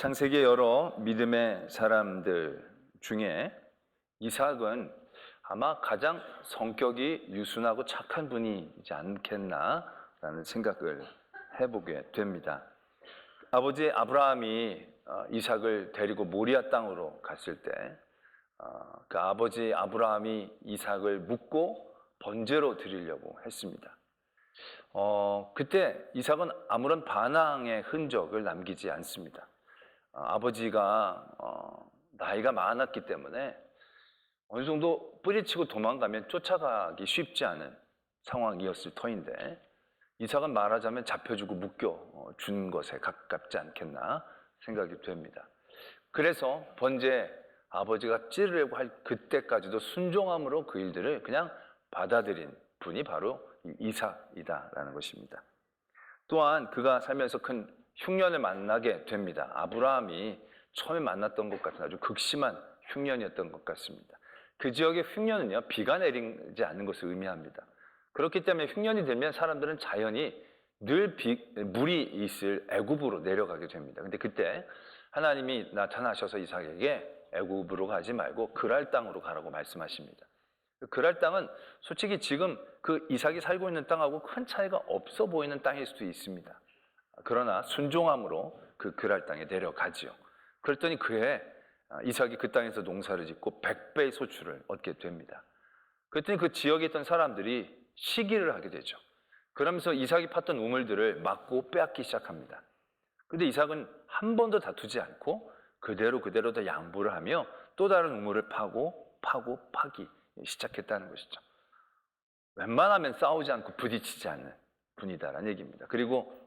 창세기의 여러 믿음의 사람들 중에 이삭은 아마 가장 성격이 유순하고 착한 분이지 않겠나라는 생각을 해보게 됩니다. 아버지 아브라함이 이삭을 데리고 모리아 땅으로 갔을 때 그 아버지 아브라함이 이삭을 묻고 번제로 드리려고 했습니다. 그때 이삭은 아무런 반항의 흔적을 남기지 않습니다. 아버지가 나이가 많았기 때문에 어느 정도 뿌리치고 도망가면 쫓아가기 쉽지 않은 상황이었을 터인데 이삭은 말하자면 잡혀주고 묶여 준 것에 가깝지 않겠나 생각이 됩니다. 그래서 번제 아버지가 찌르려고 할 그때까지도 순종함으로 그 일들을 그냥 받아들인 분이 바로 이삭이다라는 것입니다. 또한 그가 살면서 큰 흉년을 만나게 됩니다. 아브라함이 처음에 만났던 것 같은 아주 극심한 흉년이었던 것 같습니다. 그 지역의 흉년은요, 비가 내리지 않는 것을 의미합니다. 그렇기 때문에 흉년이 되면 사람들은 자연히 늘 물이 있을 애굽으로 내려가게 됩니다. 근데 그때 하나님이 나타나셔서 이삭에게 애굽으로 가지 말고 그랄 땅으로 가라고 말씀하십니다. 그랄 땅은 솔직히 지금 그 이삭이 살고 있는 땅하고 큰 차이가 없어 보이는 땅일 수도 있습니다. 그러나 순종함으로 그 그랄 땅에 내려가지요. 그랬더니 그해 이삭이 그 땅에서 농사를 짓고 100배의 소출을 얻게 됩니다. 그랬더니 그 지역에 있던 사람들이 시기를 하게 되죠. 그러면서 이삭이 팠던 우물들을 막고 빼앗기 시작합니다. 근데 이삭은 한 번도 다투지 않고 그대로 더 양보를 하며 또 다른 우물을 파기 시작했다는 것이죠. 웬만하면 싸우지 않고 부딪히지 않는 분이다라는 얘기입니다. 그리고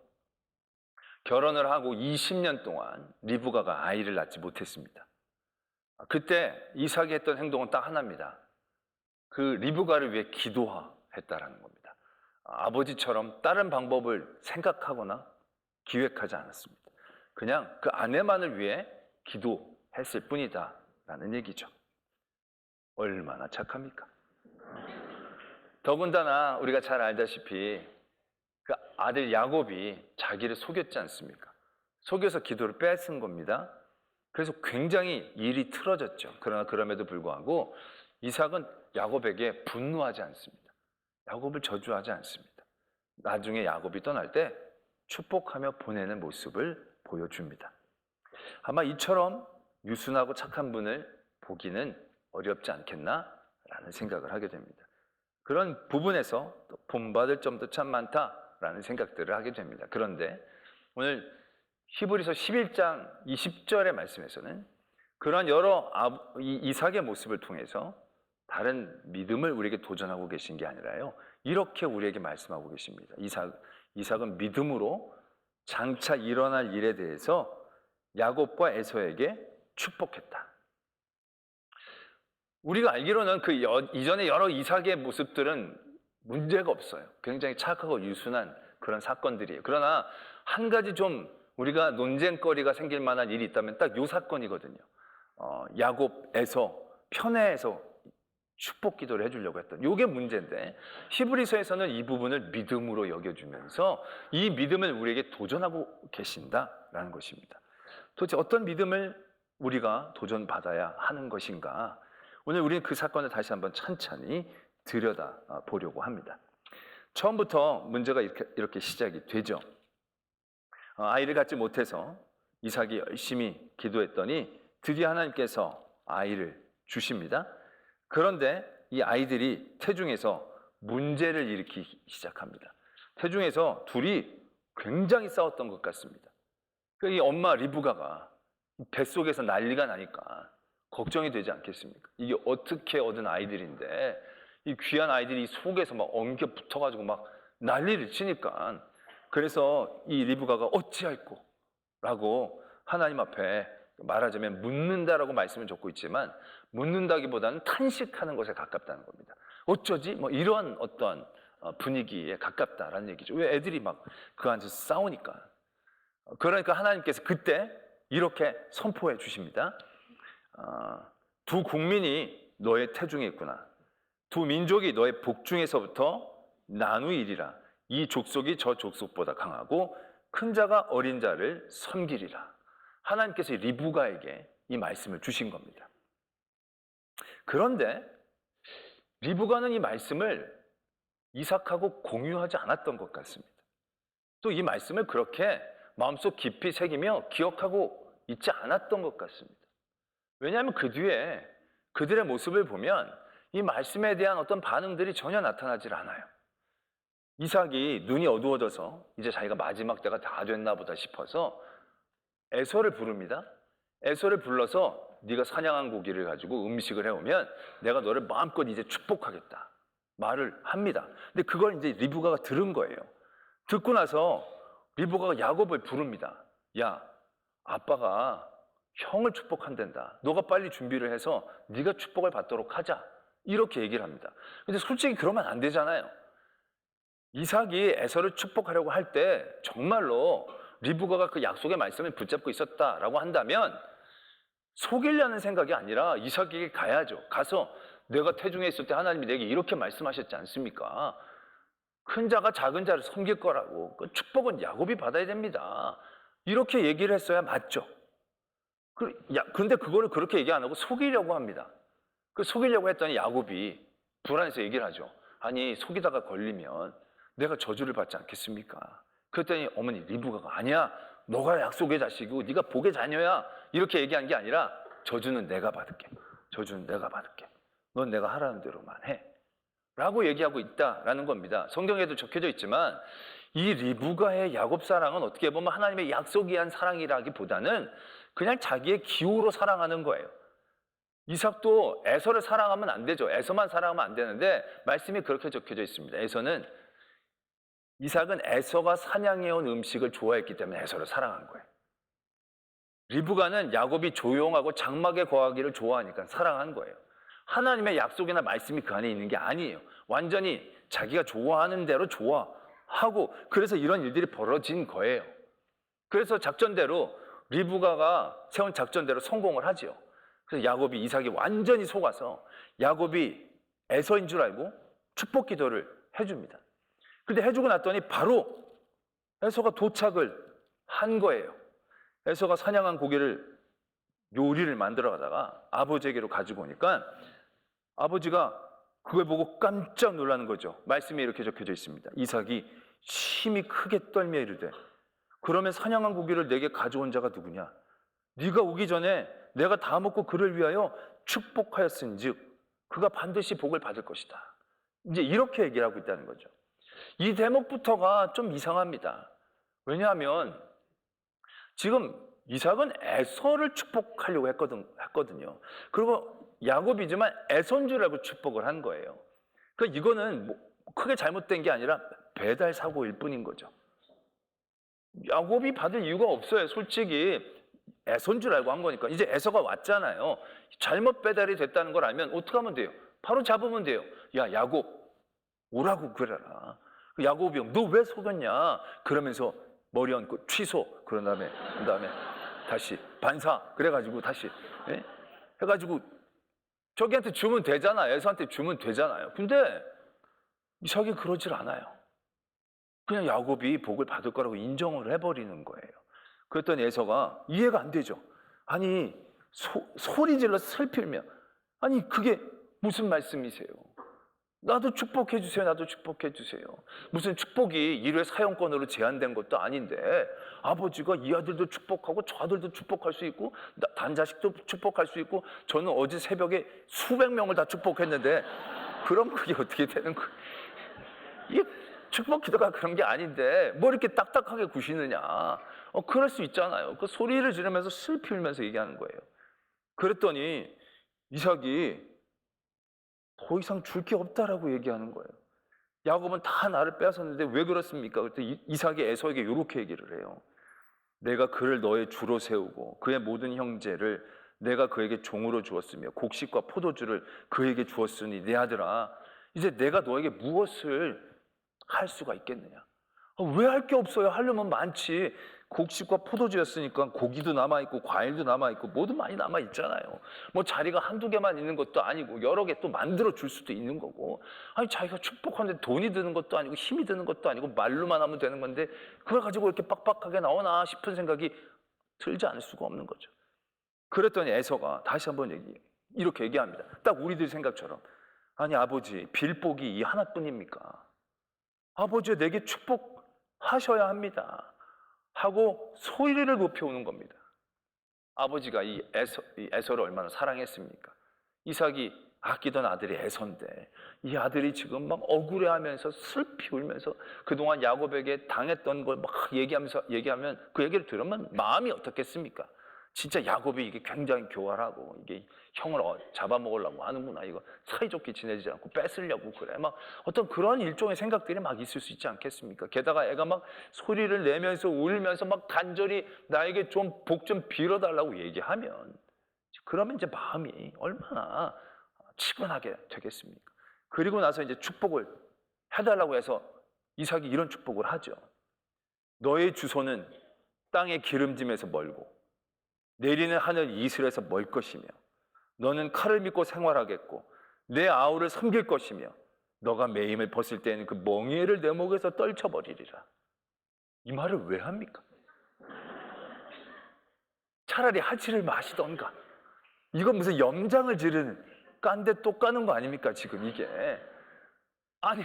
결혼을 하고 20년 동안 리브가가 아이를 낳지 못했습니다. 그때 이삭이 했던 행동은 딱 하나입니다. 그 리브가를 위해 기도했다라는 겁니다. 아버지처럼 다른 방법을 생각하거나 기획하지 않았습니다. 그냥 그 아내만을 위해 기도했을 뿐이다라는 얘기죠. 얼마나 착합니까? 더군다나 우리가 잘 알다시피 그 아들 야곱이 자기를 속였지 않습니까? 속여서 기도를 뺏은 겁니다. 그래서 굉장히 일이 틀어졌죠. 그러나 그럼에도 불구하고 이삭은 야곱에게 분노하지 않습니다. 야곱을 저주하지 않습니다. 나중에 야곱이 떠날 때 축복하며 보내는 모습을 보여줍니다. 아마 이처럼 유순하고 착한 분을 보기는 어렵지 않겠나라는 생각을 하게 됩니다. 그런 부분에서 또 본받을 점도 참 많다라는 생각들을 하게 됩니다. 그런데 오늘 히브리서 11장 20절의 말씀에서는 그런 여러 이삭의 모습을 통해서 다른 믿음을 우리에게 도전하고 계신 게 아니라요, 이렇게 우리에게 말씀하고 계십니다. 이삭은 믿음으로 장차 일어날 일에 대해서 야곱과 에서에게 축복했다. 우리가 알기로는 그 이전에 여러 이삭의 모습들은 문제가 없어요. 굉장히 착하고 유순한 그런 사건들이에요. 그러나 한 가지 좀 우리가 논쟁거리가 생길 만한 일이 있다면 딱 이 사건이거든요. 야곱에서 편애해서 축복 기도를 해주려고 했던 이게 문제인데, 히브리서에서는 이 부분을 믿음으로 여겨주면서 이 믿음을 우리에게 도전하고 계신다라는 것입니다. 도대체 어떤 믿음을 우리가 도전받아야 하는 것인가? 오늘 우리는 그 사건을 다시 한번 찬찬히 들여다보려고 합니다. 처음부터 문제가 이렇게 시작이 되죠. 아이를 갖지 못해서 이삭이 열심히 기도했더니 드디어 하나님께서 아이를 주십니다. 그런데 이 아이들이 태중에서 문제를 일으키기 시작합니다. 태중에서 둘이 굉장히 싸웠던 것 같습니다. 이 엄마 리브가가 뱃속에서 난리가 나니까 걱정이 되지 않겠습니까? 이게 어떻게 얻은 아이들인데 이 귀한 아이들이 속에서 막 엉겨 붙어가지고 막 난리를 치니까, 그래서 이 리브가가 어찌할꼬? 라고 하나님 앞에 말하자면 묻는다라고 말씀을 적고 있지만 묻는다기보다는 탄식하는 것에 가깝다는 겁니다. 어쩌지? 뭐 이런 어떤 분위기에 가깝다라는 얘기죠. 왜 애들이 막 그 안에서 싸우니까. 그러니까 하나님께서 그때 이렇게 선포해 주십니다. 두 국민이 너의 태중에 있구나. 두 민족이 너의 복중에서부터 나누이리라. 이 족속이 저 족속보다 강하고 큰 자가 어린 자를 섬기리라. 하나님께서 리브가에게 이 말씀을 주신 겁니다. 그런데 리브가는 이 말씀을 이삭하고 공유하지 않았던 것 같습니다. 또 이 말씀을 그렇게 마음속 깊이 새기며 기억하고 있지 않았던 것 같습니다. 왜냐하면 그 뒤에 그들의 모습을 보면 이 말씀에 대한 어떤 반응들이 전혀 나타나질 않아요. 이삭이 눈이 어두워져서 이제 자기가 마지막 때가 다 됐나 보다 싶어서 에서를 부릅니다. 에서를 불러서 네가 사냥한 고기를 가지고 음식을 해오면 내가 너를 마음껏 이제 축복하겠다 말을 합니다. 근데 그걸 이제 리브가가 들은 거예요. 듣고 나서 리브가가 야곱을 부릅니다. 야, 아빠가 형을 축복한단다. 너가 빨리 준비를 해서 네가 축복을 받도록 하자. 이렇게 얘기를 합니다. 근데 솔직히 그러면 안 되잖아요. 이삭이 에서를 축복하려고 할 때 정말로 리브가가 그 약속의 말씀을 붙잡고 있었다라고 한다면 속이려는 생각이 아니라 이삭에게 가야죠. 가서 내가 태중에 있을 때 하나님이 내게 이렇게 말씀하셨지 않습니까? 큰 자가 작은 자를 섬길 거라고. 그 축복은 야곱이 받아야 됩니다. 이렇게 얘기를 했어야 맞죠. 그런데 그거를 그렇게 얘기 안 하고 속이려고 합니다. 그 속이려고 했더니 야곱이 불안해서 얘기를 하죠. 아니 속이다가 걸리면 내가 저주를 받지 않겠습니까? 그랬더니 어머니 리브가가 아니야. 너가 약속의 자식이고 네가 복의 자녀야. 이렇게 얘기한 게 아니라 저주는 내가 받을게. 저주는 내가 받을게. 넌 내가 하라는 대로만 해. 라고 얘기하고 있다라는 겁니다. 성경에도 적혀져 있지만 이 리브가의 야곱 사랑은 어떻게 보면 하나님의 약속에 의한 사랑이라기보다는 그냥 자기의 기호로 사랑하는 거예요. 이삭도 에서를 사랑하면 안 되죠. 에서만 사랑하면 안 되는데 말씀이 그렇게 적혀져 있습니다. 이삭은 에서가 사냥해온 음식을 좋아했기 때문에 에서를 사랑한 거예요. 리브가는 야곱이 조용하고 장막에 거하기를 좋아하니까 사랑한 거예요. 하나님의 약속이나 말씀이 그 안에 있는 게 아니에요. 완전히 자기가 좋아하는 대로 좋아하고 그래서 이런 일들이 벌어진 거예요. 그래서 작전대로 리브가가 세운 작전대로 성공을 하죠. 그래서 야곱이 이삭이 완전히 속아서 야곱이 에서인 줄 알고 축복 기도를 해줍니다. 근데 해주고 났더니 바로 에서가 도착을 한 거예요. 에서가 사냥한 고기를 요리를 만들어 가다가 아버지에게로 가지고 오니까 아버지가 그걸 보고 깜짝 놀라는 거죠. 말씀이 이렇게 적혀져 있습니다. 이삭이 심히 크게 떨며 이르되 그러면 사냥한 고기를 내게 가져온 자가 누구냐? 네가 오기 전에 내가 다 먹고 그를 위하여 축복하였은즉 그가 반드시 복을 받을 것이다. 이제 이렇게 얘기를 하고 있다는 거죠. 이 대목부터가 좀 이상합니다. 왜냐하면 지금 이삭은 에서를 축복하려고 했거든요. 그리고 야곱이지만 에서인 줄 알고 축복을 한 거예요. 그러니까 이거는 뭐 크게 잘못된 게 아니라 배달 사고일 뿐인 거죠. 야곱이 받을 이유가 없어요. 솔직히 에서인 줄 알고 한 거니까. 이제 에서가 왔잖아요. 잘못 배달이 됐다는 걸 알면 어떻게 하면 돼요? 바로 잡으면 돼요. 야 야곱 오라고 그래라. 야곱이 형 너 왜 속였냐? 그러면서 머리 얹고 취소. 그런 다음에 다시 반사. 그래가지고 다시 해가지고 저기한테 주면 되잖아요. 에서한테 주면 되잖아요. 근데 이삭이 그러질 않아요. 그냥 야곱이 복을 받을 거라고 인정을 해버리는 거예요. 그랬더니 에서가 이해가 안 되죠. 아니 소리 질러 슬피며 아니 그게 무슨 말씀이세요? 나도 축복해 주세요. 나도 축복해 주세요. 무슨 축복이 일회 사용권으로 제한된 것도 아닌데 아버지가 이 아들도 축복하고 저 아들도 축복할 수 있고 단자식도 축복할 수 있고 저는 어제 새벽에 수백 명을 다 축복했는데 그럼 그게 어떻게 되는 거예요? 이 축복 기도가 그런 게 아닌데 뭐 이렇게 딱딱하게 구시느냐. 그럴 수 있잖아요. 그 소리를 지르면서 슬피 울면서 얘기하는 거예요. 그랬더니 이삭이 더 이상 줄 게 없다라고 얘기하는 거예요. 야곱은 다 나를 빼앗았는데 왜 그렇습니까? 그때 이삭이 에서에게 이렇게 얘기를 해요. 내가 그를 너의 주로 세우고 그의 모든 형제를 내가 그에게 종으로 주었으며 곡식과 포도주를 그에게 주었으니 내 아들아 이제 내가 너에게 무엇을 할 수가 있겠느냐? 왜 할 게 없어요? 하려면 많지. 곡식과 포도주였으니까 고기도 남아있고 과일도 남아있고 뭐도 많이 남아있잖아요. 뭐 자리가 한두 개만 있는 것도 아니고 여러 개 또 만들어 줄 수도 있는 거고 아니 자기가 축복하는데 돈이 드는 것도 아니고 힘이 드는 것도 아니고 말로만 하면 되는 건데 그걸 가지고 이렇게 빡빡하게 나오나 싶은 생각이 들지 않을 수가 없는 거죠. 그랬더니 에서가 다시 한번 이렇게 얘기합니다. 딱 우리들 생각처럼. 아니 아버지, 빌복이 이 하나뿐입니까? 아버지 내게 축복하셔야 합니다 하고 소리를 높여오는 겁니다. 아버지가 이 에서를 얼마나 사랑했습니까? 이삭이 아끼던 아들이 에서인데 이 아들이 지금 막 억울해하면서 슬피 울면서 그동안 야곱에게 당했던 걸 막 얘기하면 그 얘기를 들으면 마음이 어떻겠습니까? 진짜 야곱이 이게 굉장히 교활하고 이게 형을 잡아먹으려고 하는구나, 이거 사이좋게 지내지 않고 뺏으려고 그래, 막 어떤 그런 일종의 생각들이 막 있을 수 있지 않겠습니까? 게다가 애가 막 소리를 내면서 울면서 막 간절히 나에게 좀 복 좀 빌어달라고 얘기하면 그러면 이제 마음이 얼마나 치근하게 되겠습니까? 그리고 나서 이제 축복을 해달라고 해서 이삭이 이런 축복을 하죠. 너의 주소는 땅의 기름짐에서 멀고 내리는 하늘 이슬에서 멀 것이며 너는 칼을 믿고 생활하겠고 내 아우를 섬길 것이며 너가 매임을 벗을 때에는 그 멍에를 내 목에서 떨쳐버리리라. 이 말을 왜 합니까? 차라리 하지를 마시던가. 이건 무슨 염장을 지르는 깐데 또 까는 거 아닙니까 지금 이게. 아니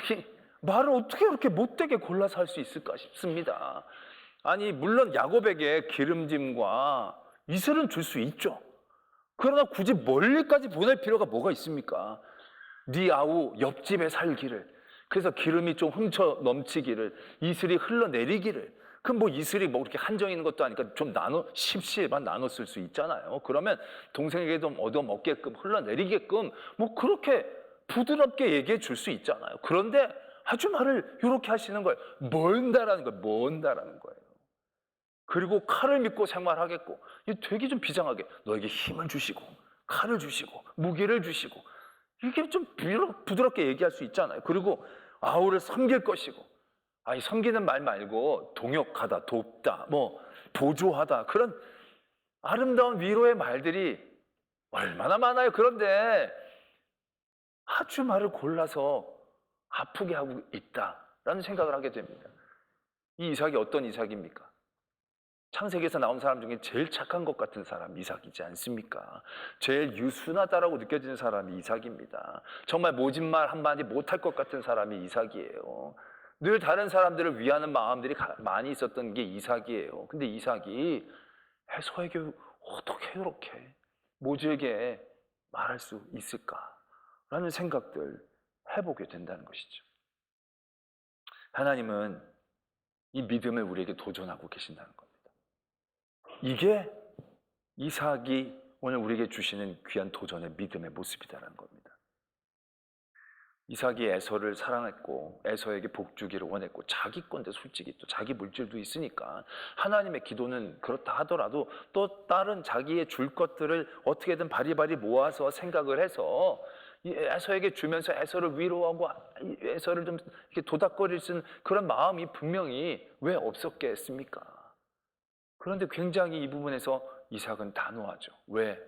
말을 어떻게 그렇게 못되게 골라서 할 수 있을까 싶습니다. 아니 물론 야곱에게 기름짐과 이슬은 줄 수 있죠. 그러나 굳이 멀리까지 보낼 필요가 뭐가 있습니까? 네 아우 옆집에 살기를, 그래서 기름이 좀 훔쳐 넘치기를, 이슬이 흘러내리기를. 그럼 뭐 이슬이 뭐 그렇게 한정 있는 것도 아니까 좀 십시일반 나눠 쓸 수 있잖아요. 그러면 동생에게 좀 얻어먹게끔 흘러내리게끔 뭐 그렇게 부드럽게 얘기해 줄 수 있잖아요. 그런데 아주 말을 이렇게 하시는 거예요. 먼다라는 거예요. 먼다라는 거예요. 그리고 칼을 믿고 생활하겠고, 이게 되게 좀 비장하게 너에게 힘을 주시고 칼을 주시고 무기를 주시고, 이게 좀 부드럽게 얘기할 수 있잖아요. 그리고 아우를 섬길 것이고, 아니 섬기는 말 말고 동역하다, 돕다, 뭐 보조하다, 그런 아름다운 위로의 말들이 얼마나 많아요. 그런데 아주 말을 골라서 아프게 하고 있다라는 생각을 하게 됩니다. 이 이삭이 어떤 이삭입니까? 창세기에서 나온 사람 중에 제일 착한 것 같은 사람이 이삭이지 않습니까? 제일 유순하다라고 느껴지는 사람이 이삭입니다. 정말 모진 말 한마디 못할 것 같은 사람이 이삭이에요. 늘 다른 사람들을 위하는 마음들이 많이 있었던 게 이삭이에요. 근데 이삭이 에서에게 어떻게 이렇게 모질게 말할 수 있을까라는 생각들 해보게 된다는 것이죠. 하나님은 이 믿음을 우리에게 도전하고 계신다는 겁니다. 이게 이삭이 오늘 우리에게 주시는 귀한 도전의 믿음의 모습이다라는 겁니다. 이삭이 에서를 사랑했고 에서에게 복 주기를 원했고, 자기 건데 솔직히 또 자기 물질도 있으니까 하나님의 기도는 그렇다 하더라도 또 다른 자기의 줄 것들을 어떻게든 바리바리 모아서 생각을 해서 에서에게 주면서 에서를 위로하고 에서를 좀 이렇게 도닥거릴 수 있는 그런 마음이 분명히 왜 없었겠습니까? 그런데 굉장히 이 부분에서 이삭은 단호하죠. 왜?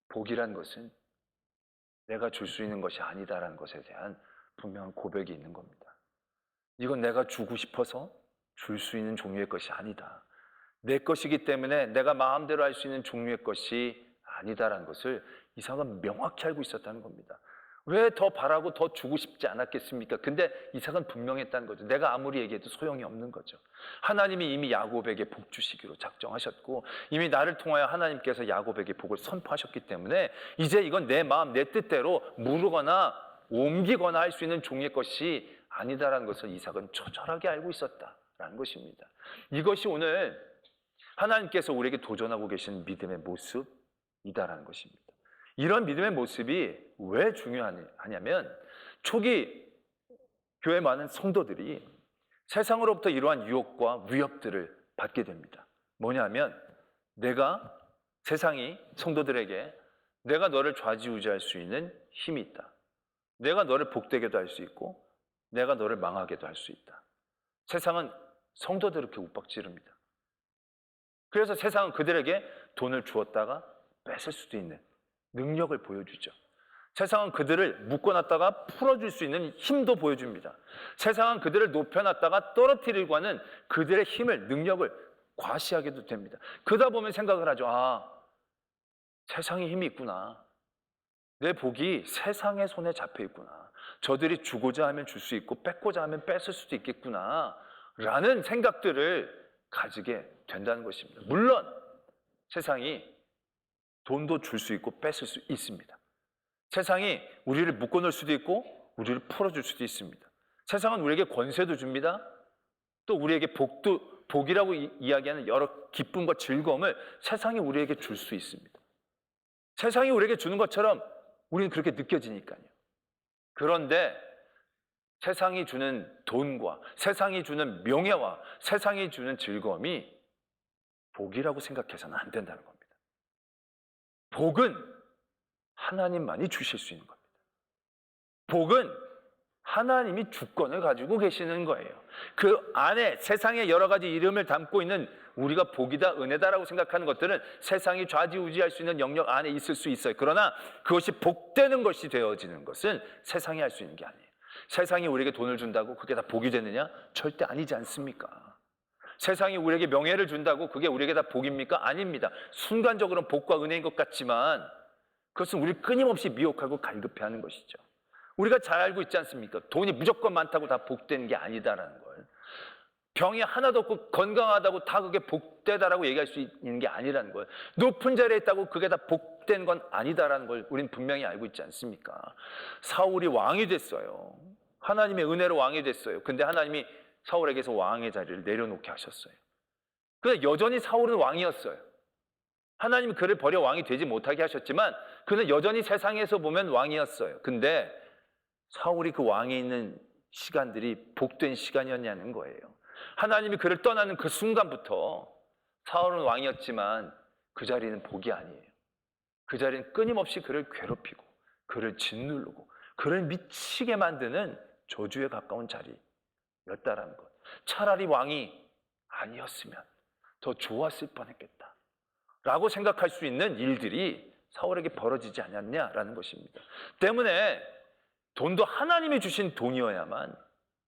복이란 것은 내가 줄 수 있는 것이 아니다라는 것에 대한 분명한 고백이 있는 겁니다. 이건 내가 주고 싶어서 줄 수 있는 종류의 것이 아니다. 내 것이기 때문에 내가 마음대로 할 수 있는 종류의 것이 아니다라는 것을 이삭은 명확히 알고 있었다는 겁니다. 왜 더 바라고 더 주고 싶지 않았겠습니까? 근데 이삭은 분명했다는 거죠. 내가 아무리 얘기해도 소용이 없는 거죠. 하나님이 이미 야곱에게 복 주시기로 작정하셨고, 이미 나를 통하여 하나님께서 야곱에게 복을 선포하셨기 때문에 이제 이건 내 마음 내 뜻대로 무르거나 옮기거나 할 수 있는 종의 것이 아니다라는 것을 이삭은 처절하게 알고 있었다라는 것입니다. 이것이 오늘 하나님께서 우리에게 도전하고 계신 믿음의 모습이다라는 것입니다. 이런 믿음의 모습이 왜 중요하냐면, 초기 교회 많은 성도들이 세상으로부터 이러한 유혹과 위협들을 받게 됩니다. 뭐냐면, 세상이 성도들에게 내가 너를 좌지우지할 수 있는 힘이 있다. 내가 너를 복되게도 할 수 있고 내가 너를 망하게도 할 수 있다. 세상은 성도들을 이렇게 윽박지릅니다. 그래서 세상은 그들에게 돈을 주었다가 뺏을 수도 있는 능력을 보여주죠. 세상은 그들을 묶어놨다가 풀어줄 수 있는 힘도 보여줍니다. 세상은 그들을 높여놨다가 떨어뜨리려고 하는 그들의 힘을, 능력을 과시하게도 됩니다. 그러다 보면 생각을 하죠. 세상에 힘이 있구나. 내 복이 세상의 손에 잡혀 있구나. 저들이 주고자 하면 줄 수 있고 뺏고자 하면 뺏을 수도 있겠구나 라는 생각들을 가지게 된다는 것입니다. 물론 세상이 돈도 줄 수 있고 뺏을 수 있습니다. 세상이 우리를 묶어놓을 수도 있고 우리를 풀어줄 수도 있습니다. 세상은 우리에게 권세도 줍니다. 또 우리에게 복이라고 이야기하는 여러 기쁨과 즐거움을 세상이 우리에게 줄 수 있습니다. 세상이 우리에게 주는 것처럼 우리는 그렇게 느껴지니까요. 그런데 세상이 주는 돈과 세상이 주는 명예와 세상이 주는 즐거움이 복이라고 생각해서는 안 된다는 겁니다. 복은 하나님만이 주실 수 있는 겁니다. 복은 하나님이 주권을 가지고 계시는 거예요. 그 안에 세상의 여러 가지 이름을 담고 있는 우리가 복이다, 은혜다라고 생각하는 것들은 세상이 좌지우지할 수 있는 영역 안에 있을 수 있어요. 그러나 그것이 복되는 것이 되어지는 것은 세상이 할 수 있는 게 아니에요. 세상이 우리에게 돈을 준다고 그게 다 복이 되느냐? 절대 아니지 않습니까? 세상이 우리에게 명예를 준다고 그게 우리에게 다 복입니까? 아닙니다. 순간적으로는 복과 은혜인 것 같지만 그것은 우리를 끊임없이 미혹하고 갈급해하는 것이죠. 우리가 잘 알고 있지 않습니까? 돈이 무조건 많다고 다 복된 게 아니다라는 걸. 병이 하나도 없고 건강하다고 다 그게 복되다라고 얘기할 수 있는 게 아니라는 걸. 높은 자리에 있다고 그게 다 복된 건 아니다라는 걸 우린 분명히 알고 있지 않습니까? 사울이 왕이 됐어요. 하나님의 은혜로 왕이 됐어요. 근데 하나님이 사울에게서 왕의 자리를 내려놓게 하셨어요. 그런데 여전히 사울은 왕이었어요. 하나님이 그를 버려 왕이 되지 못하게 하셨지만 그는 여전히 세상에서 보면 왕이었어요. 근데 사울이 그 왕에 있는 시간들이 복된 시간이었냐는 거예요. 하나님이 그를 떠나는 그 순간부터 사울은 왕이었지만 그 자리는 복이 아니에요. 그 자리는 끊임없이 그를 괴롭히고 그를 짓누르고 그를 미치게 만드는 저주에 가까운 자리였다라는 것. 차라리 왕이 아니었으면 더 좋았을 뻔했겠다 라고 생각할 수 있는 일들이 사울에게 벌어지지 않았냐라는 것입니다. 때문에 돈도 하나님이 주신 돈이어야만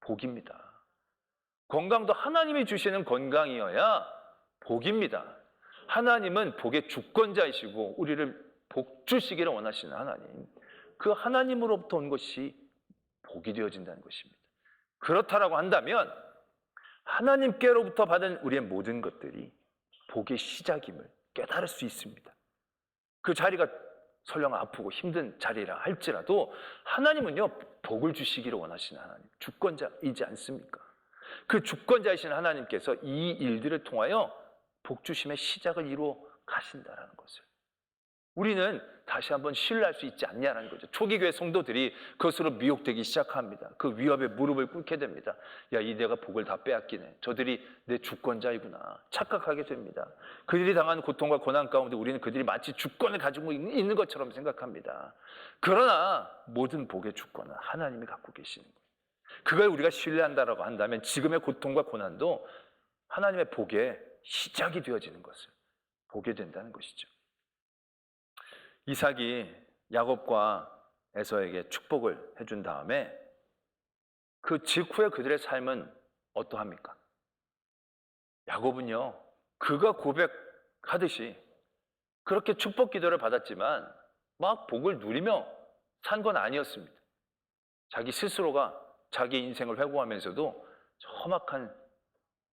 복입니다. 건강도 하나님이 주시는 건강이어야 복입니다. 하나님은 복의 주권자이시고 우리를 복 주시기를 원하시는 하나님. 그 하나님으로부터 온 것이 복이 되어진다는 것입니다. 그렇다라고 한다면 하나님께로부터 받은 우리의 모든 것들이 복의 시작임을 깨달을 수 있습니다. 그 자리가 설령 아프고 힘든 자리라 할지라도 하나님은요 복을 주시기를 원하시는 하나님, 주권자이지 않습니까? 그 주권자이신 하나님께서 이 일들을 통하여 복 주심의 시작을 이루어 가신다라는 것을 우리는 다시 한번 신뢰할 수 있지 않냐라는 거죠. 초기 교회 성도들이 그것으로 미혹되기 시작합니다. 그 위협에 무릎을 꿇게 됩니다. 야, 이 내가 복을 다 빼앗기네. 저들이 내 주권자이구나 착각하게 됩니다. 그들이 당하는 고통과 고난 가운데 우리는 그들이 마치 주권을 가지고 있는 것처럼 생각합니다. 그러나 모든 복의 주권은 하나님이 갖고 계시는 거예요. 그걸 우리가 신뢰한다라고 한다면 지금의 고통과 고난도 하나님의 복의 시작이 되어지는 것을 보게 된다는 것이죠. 이삭이 야곱과 에서에게 축복을 해준 다음에 그 직후에 그들의 삶은 어떠합니까? 야곱은요, 그가 고백하듯이 그렇게 축복 기도를 받았지만 막 복을 누리며 산 건 아니었습니다. 자기 스스로가 자기 인생을 회고하면서도 험악한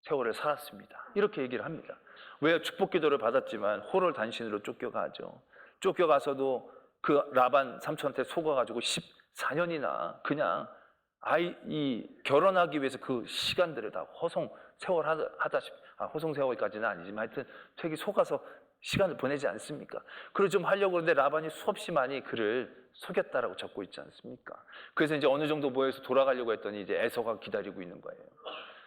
세월을 살았습니다. 이렇게 얘기를 합니다. 왜 축복 기도를 받았지만 호를 단신으로 쫓겨가죠. 쫓겨가서도 그 라반 삼촌한테 속아가지고 14년이나 그냥 결혼하기 위해서 그 시간들을 다 허송 세월하다시피, 허송 세월까지는 아니지만 하여튼 되게 속아서 시간을 보내지 않습니까? 그걸 좀 하려고 그러는데 라반이 수없이 많이 그를 속였다라고 적고 있지 않습니까? 그래서 이제 어느 정도 모여서 돌아가려고 했더니 이제 에서가 기다리고 있는 거예요.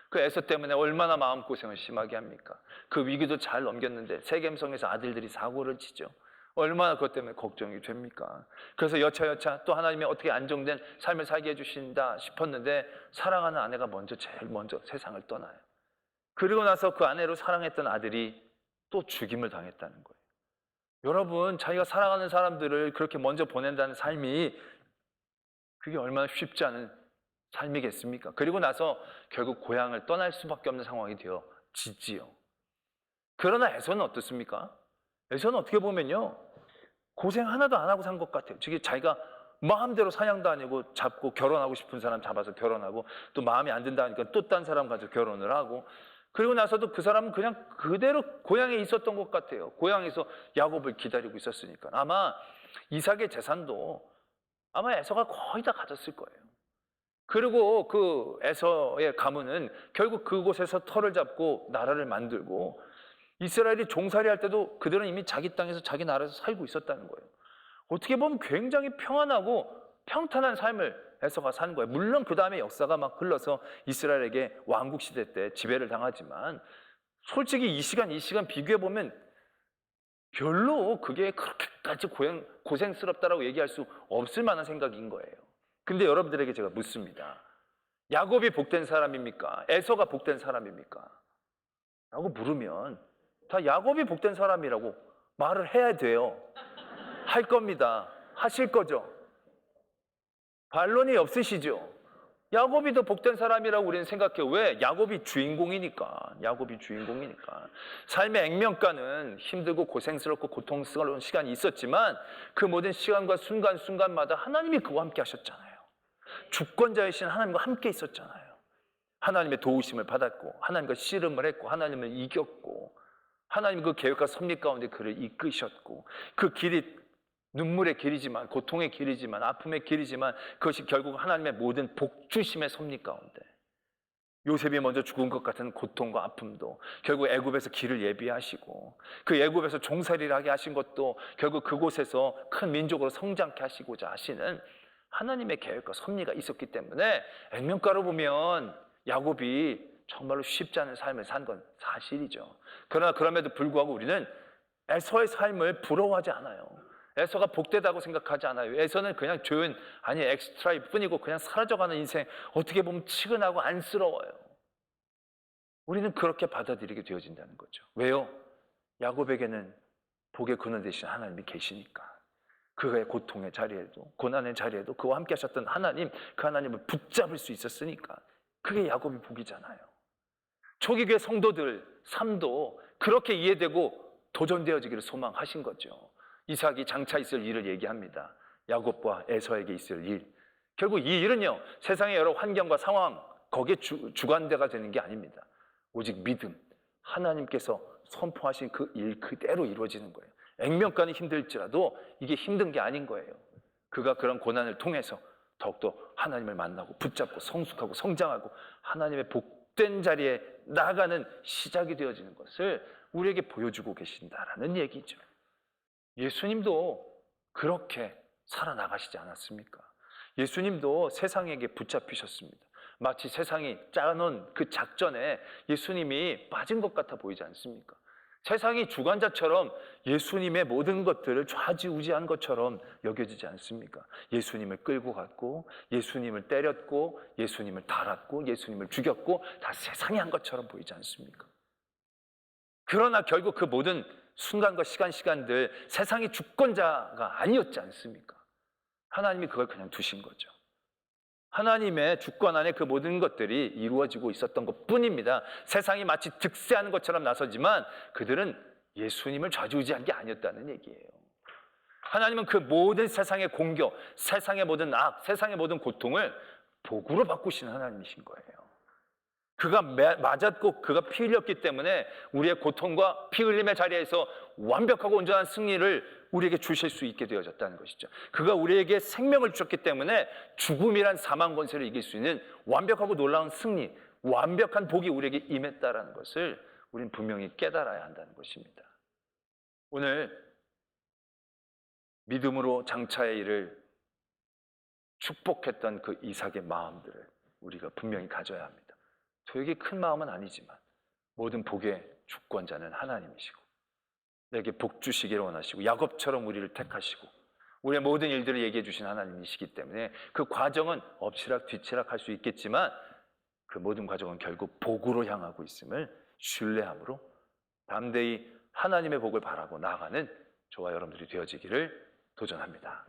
그 에서 때문에 얼마나 마음고생을 심하게 합니까? 그 위기도 잘 넘겼는데 세겜성에서 아들들이 사고를 치죠. 얼마나 그것 때문에 걱정이 됩니까? 그래서 여차여차 또 하나님이 어떻게 안정된 삶을 살게 해주신다 싶었는데 사랑하는 아내가 제일 먼저 세상을 떠나요. 그리고 나서 그 아내로 사랑했던 아들이 또 죽임을 당했다는 거예요. 여러분, 자기가 사랑하는 사람들을 그렇게 먼저 보낸다는 삶이 그게 얼마나 쉽지 않은 삶이겠습니까? 그리고 나서 결국 고향을 떠날 수밖에 없는 상황이 되어지지요. 그러나 에서는 어떻습니까? 에서는 어떻게 보면요, 고생 하나도 안 하고 산 것 같아요. 자기가 마음대로 사냥도 아니고 잡고 결혼하고 싶은 사람 잡아서 결혼하고 또 마음에 안 든다 하니까 또 딴 사람 가서 결혼을 하고 그리고 나서도 그 사람은 그냥 그대로 고향에 있었던 것 같아요. 고향에서 야곱을 기다리고 있었으니까. 아마 이삭의 재산도 아마 에서가 거의 다 가졌을 거예요. 그리고 그 에서의 가문은 결국 그곳에서 터를 잡고 나라를 만들고 이스라엘이 종살이 할 때도 그들은 이미 자기 땅에서 자기 나라에서 살고 있었다는 거예요. 어떻게 보면 굉장히 평안하고 평탄한 삶을 에서가 산 거예요. 물론 그 다음에 역사가 막 흘러서 이스라엘에게 왕국 시대 때 지배를 당하지만 솔직히 이 시간 비교해 보면 별로 그게 그렇게까지 고생스럽다라고 얘기할 수 없을 만한 생각인 거예요. 근데 여러분들에게 제가 묻습니다. 야곱이 복된 사람입니까? 에서가 복된 사람입니까? 라고 물으면 다 야곱이 복된 사람이라고 말을 해야 돼요. 할 겁니다. 하실 거죠. 반론이 없으시죠? 야곱이 더 복된 사람이라고 우리는 생각해요. 왜? 야곱이 주인공이니까. 야곱이 주인공이니까. 삶의 액면가는 힘들고 고생스럽고 고통스러운 시간이 있었지만 그 모든 시간과 순간순간마다 하나님이 그와 함께 하셨잖아요. 주권자이신 하나님과 함께 있었잖아요. 하나님의 도우심을 받았고 하나님과 씨름을 했고 하나님을 이겼고 하나님 그 계획과 섭리 가운데 그를 이끄셨고 그 길이 눈물의 길이지만 고통의 길이지만 아픔의 길이지만 그것이 결국 하나님의 모든 복주심의 섭리 가운데 요셉이 먼저 죽은 것 같은 고통과 아픔도 결국 애굽에서 길을 예비하시고 그 애굽에서 종살이를 하게 하신 것도 결국 그곳에서 큰 민족으로 성장케 하시고자 하시는 하나님의 계획과 섭리가 있었기 때문에 액면가로 보면 야곱이 정말로 쉽지 않은 삶을 산 건 사실이죠. 그러나 그럼에도 불구하고 우리는 에서의 삶을 부러워하지 않아요. 에서가 복되다고 생각하지 않아요. 에서는 그냥 조연, 아니 엑스트라일 뿐이고 그냥 사라져가는 인생, 어떻게 보면 치근하고 안쓰러워요. 우리는 그렇게 받아들이게 되어진다는 거죠. 왜요? 야곱에게는 복의 근원 되신 하나님이 계시니까. 그의 고통의 자리에도 고난의 자리에도 그와 함께 하셨던 하나님, 그 하나님을 붙잡을 수 있었으니까 그게 야곱의 복이잖아요. 초기교회 성도들 삶도 그렇게 이해되고 도전되어지기를 소망하신 거죠. 이삭이 장차 있을 일을 얘기합니다. 야곱과 에서에게 있을 일. 결국 이 일은요, 세상의 여러 환경과 상황 거기에 주관대가 되는 게 아닙니다. 오직 믿음, 하나님께서 선포하신 그 일 그대로 이루어지는 거예요. 액면가는 힘들지라도 이게 힘든 게 아닌 거예요. 그가 그런 고난을 통해서 더욱더 하나님을 만나고 붙잡고 성숙하고 성장하고 하나님의 복된 자리에 나아가는 시작이 되어지는 것을 우리에게 보여주고 계신다라는 얘기죠. 예수님도 그렇게 살아나가시지 않았습니까? 예수님도 세상에게 붙잡히셨습니다. 마치 세상이 짜놓은 그 작전에 예수님이 빠진 것 같아 보이지 않습니까? 세상이 주관자처럼 예수님의 모든 것들을 좌지우지한 것처럼 여겨지지 않습니까? 예수님을 끌고 갔고 예수님을 때렸고 예수님을 달았고 예수님을 죽였고 다 세상이 한 것처럼 보이지 않습니까? 그러나 결국 그 모든 순간과 시간들 세상의 주권자가 아니었지 않습니까? 하나님이 그걸 그냥 두신 거죠. 하나님의 주권 안에 그 모든 것들이 이루어지고 있었던 것뿐입니다. 세상이 마치 득세하는 것처럼 나서지만 그들은 예수님을 좌지우지한 게 아니었다는 얘기예요. 하나님은 그 모든 세상의 공격, 세상의 모든 악, 세상의 모든 고통을 복으로 바꾸시는 하나님이신 거예요. 그가 맞았고 그가 피 흘렸기 때문에 우리의 고통과 피 흘림의 자리에서 완벽하고 온전한 승리를 우리에게 주실 수 있게 되어졌다는 것이죠. 그가 우리에게 생명을 주셨기 때문에 죽음이란 사망 권세를 이길 수 있는 완벽하고 놀라운 승리, 완벽한 복이 우리에게 임했다라는 것을 우리는 분명히 깨달아야 한다는 것입니다. 오늘 믿음으로 장차의 일을 축복했던 그 이삭의 마음들을 우리가 분명히 가져야 합니다. 저에게 큰 마음은 아니지만 모든 복의 주권자는 하나님이시고 내게 복 주시기를 원하시고 야곱처럼 우리를 택하시고 우리의 모든 일들을 얘기해 주신 하나님이시기 때문에 그 과정은 엎치락 뒤치락 할 수 있겠지만 그 모든 과정은 결국 복으로 향하고 있음을 신뢰함으로 담대히 하나님의 복을 바라고 나아가는 저와 여러분들이 되어지기를 도전합니다.